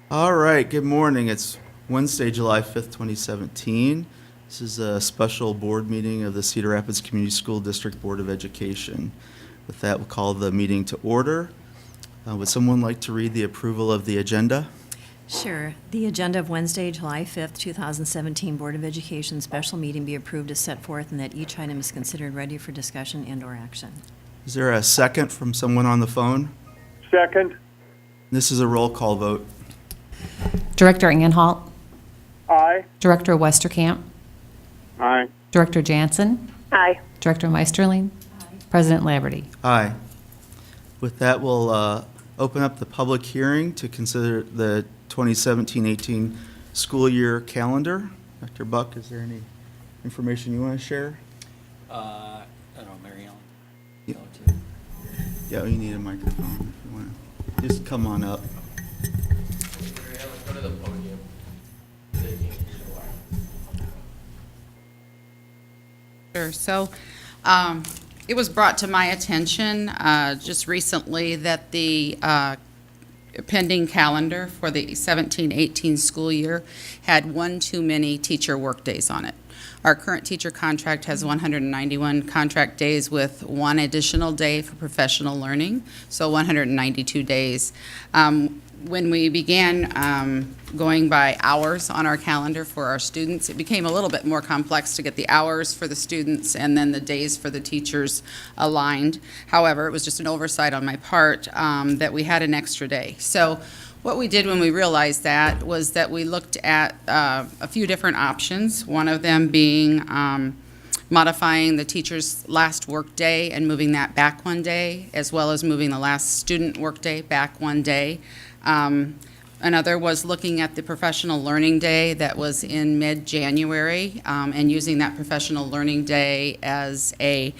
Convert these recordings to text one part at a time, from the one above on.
All right, good morning. It's Wednesday, July 5th, 2017. This is a special board meeting of the Cedar Rapids Community School District Board of Education. With that, we'll call the meeting to order. Would someone like to read the approval of the agenda? Sure. The agenda of Wednesday, July 5th, 2017 Board of Education special meeting be approved as set forth and that each item is considered ready for discussion and/or action. Is there a second from someone on the phone? Second. This is a roll call vote. Director Anhalt, Aye. Director Westerkamp, Aye. Director Jansen, Aye. Director Meisterling, President Laverty. Aye. With that, we'll open up the public hearing to consider the 2017-18 school year calendar. Dr. Buck, is there any information you want to share? I don't know, Mary Ellen. Yeah. Go to. Yeah, you need a microphone if you want to. Just come on up. Mary Ellen, go to the podium. Sure. So it was brought to my attention just recently that the pending calendar for the 17-18 school year had one too many teacher workdays on it. Our current teacher contract has 191 contract days with one additional day for professional learning, so 192 days. When we began going by hours on our calendar for our students, it became a little bit more complex to get the hours for the students and then the days for the teachers aligned. However, it was just an oversight on my part that we had an extra day. So what we did when we realized that was that we looked at a few different options, one of them being modifying the teacher's last work day and moving that back one day, as well as moving the last student work day back one day. Another was looking at the professional learning day that was in mid-January and using that professional learning day as a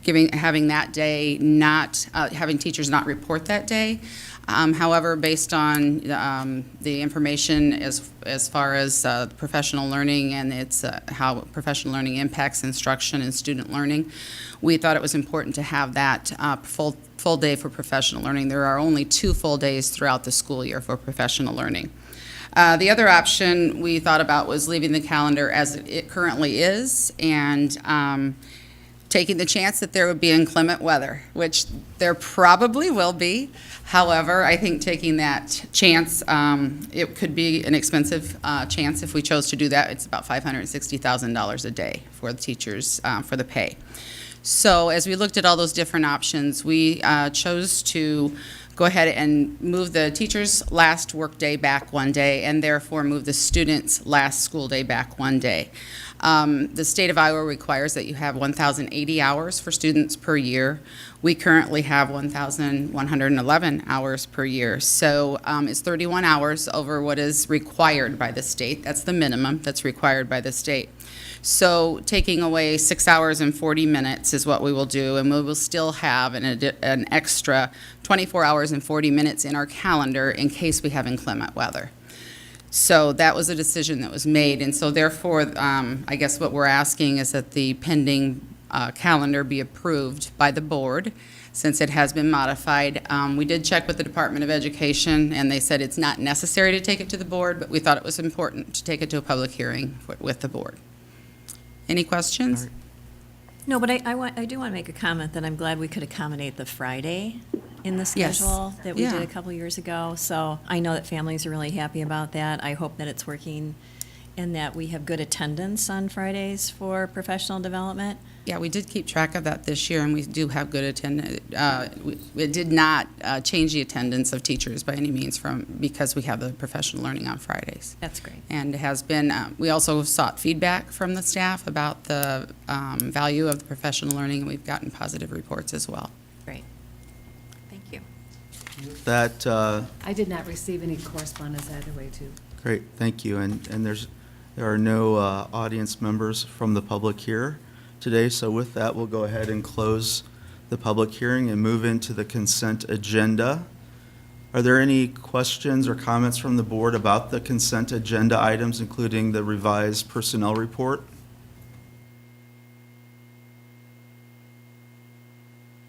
having that day not having teachers not report that day. However, based on the information as far as professional learning and its how professional learning impacts instruction and student learning, we thought it was important to have that full day for professional learning. There are only 2 full days throughout the school year for professional learning. The other option we thought about was leaving the calendar as it currently is and taking the chance that there would be inclement weather, which there probably will be. However, I think taking that chance, it could be an expensive chance if we chose to do that. It's about $560,000 a day for the teachers for the pay. So as we looked at all those different options, we chose to go ahead and move the teacher's last work day back one day and therefore move the student's last school day back one day. The state of Iowa requires that you have 1,080 hours for students per year. We currently have 1,111 hours per year. So it's 31 hours over what is required by the state. That's the minimum that's required by the state. So taking away 6 hours and 40 minutes is what we will do, and we will still have an extra 24 hours and 40 minutes in our calendar in case we have inclement weather. So that was a decision that was made, and so therefore, I guess what we're asking is that the pending calendar be approved by the board, since it has been modified. We did check with the Department of Education, and they said it's not necessary to take it to the board, but we thought it was important to take it to a public hearing with the board. Any questions? No, but I do want to make a comment that I'm glad we could accommodate the Friday in the Yes. schedule that we Yeah. did a couple years ago. So I know that families are really happy about that. I hope that it's working and that we have good attendance on Fridays for professional development. Yeah, we did keep track of that this year, and we do have good attendance. It did not change the attendance of teachers by any means because we have the professional learning on Fridays. That's great. And it has been, we also sought feedback from the staff about the value of the professional learning, and we've gotten positive reports as well. Great. Thank you. That, I did not receive any correspondence either way, too. great, thank you. And there are no audience members from the public here today, so with that, we'll go ahead and close the public hearing and move into the consent agenda. Are there any questions or comments from the board about the consent agenda items, including the revised personnel report?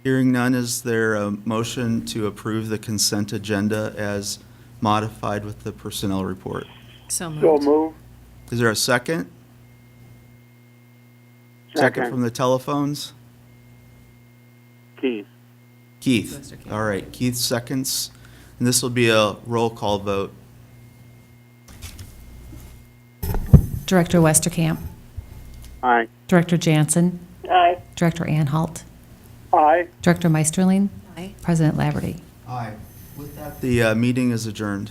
Hearing none, is there a motion to approve the consent agenda as modified with the personnel report. So moved. So move. Is there a second? Second from the telephones? Keith. Keith. Westerkamp. All right, Keith seconds, and this will be a roll call vote. Director Westerkamp. Aye. Director Jansen. Aye. Director Anhalt. Aye. Director Meisterling. Aye. President Laverty. Aye. With that, the meeting is adjourned.